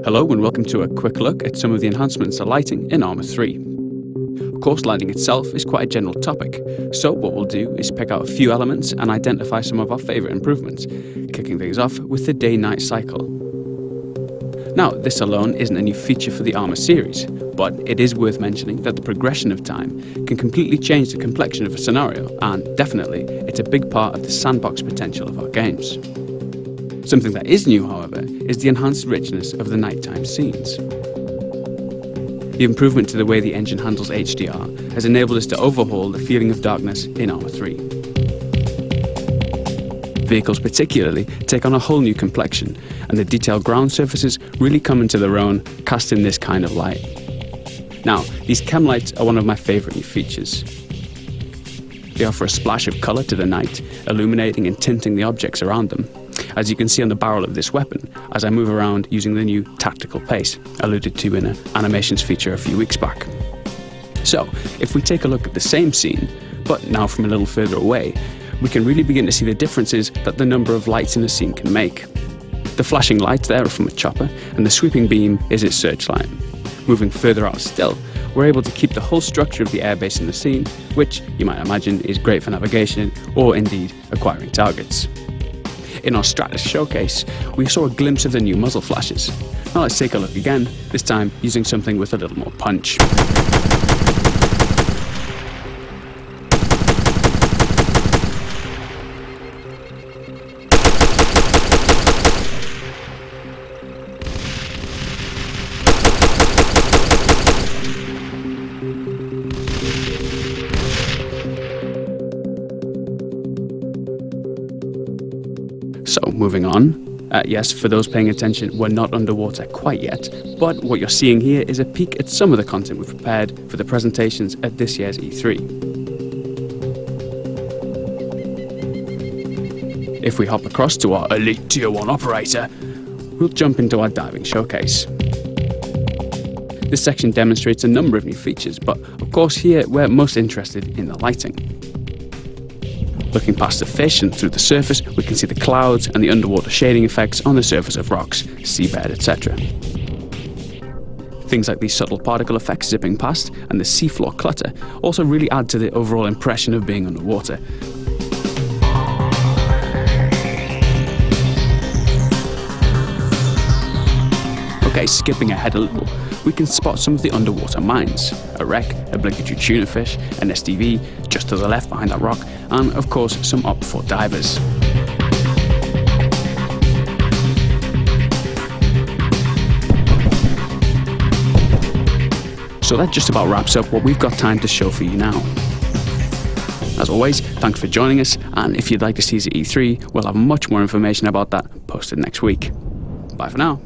Hello and welcome to a quick look at some of the enhancements to lighting in ArmA 3. Of course, lighting itself is quite a general topic, so what we'll do is pick out a few elements and identify some of our favourite improvements, kicking things off with the day-night cycle. Now, this alone isn't a new feature for the ArmA series, but it is worth mentioning that the progression of time can completely change the complexion of a scenario, and definitely, it's a big part of the sandbox potential of our games. Something that is new, however, is the enhanced richness of the nighttime scenes. The improvement to the way the engine handles HDR has enabled us to overhaul the feeling of darkness in ArmA 3. Vehicles particularly take on a whole new complexion, and the detailed ground surfaces really come into their own, casting this kind of light. Now, these chem lights are one of my favourite new features. They offer a splash of colour to the night, illuminating and tinting the objects around them, as you can see on the barrel of this weapon as I move around using the new tactical pace, alluded to in an animations feature a few weeks back. So, if we take a look at the same scene, but now from a little further away, we can really begin to see the differences that the number of lights in a scene can make. The flashing lights there are from a chopper, and the sweeping beam is its searchlight. Moving further out still, we're able to keep the whole structure of the airbase in the scene, which you might imagine is great for navigation or indeed acquiring targets. In our Stratus showcase, we saw a glimpse of the new muzzle flashes. Now let's take a look again, this time using something with a little more punch. So, moving on. Yes, for those paying attention, we're not underwater quite yet, but what you're seeing here is a peek at some of the content we've prepared for the presentations at this year's E3. If we hop across to our elite Tier 1 operator, we'll jump into our diving showcase. This section demonstrates a number of new features, but of course here we're most interested in the lighting. Looking past the fish and through the surface, we can see the clouds and the underwater shading effects on the surface of rocks, seabed, etc. Things like these subtle particle effects zipping past and the seafloor clutter also really add to the overall impression of being underwater. Okay, skipping ahead a little, we can spot some of the underwater mines. A wreck, obligatory tuna fish, an STV just to the left behind that rock, and of course some OP4 divers. So that just about wraps up what we've got time to show for you now. As always, thanks for joining us, and if you'd like to see us at E3, we'll have much more information about that posted next week. Bye for now.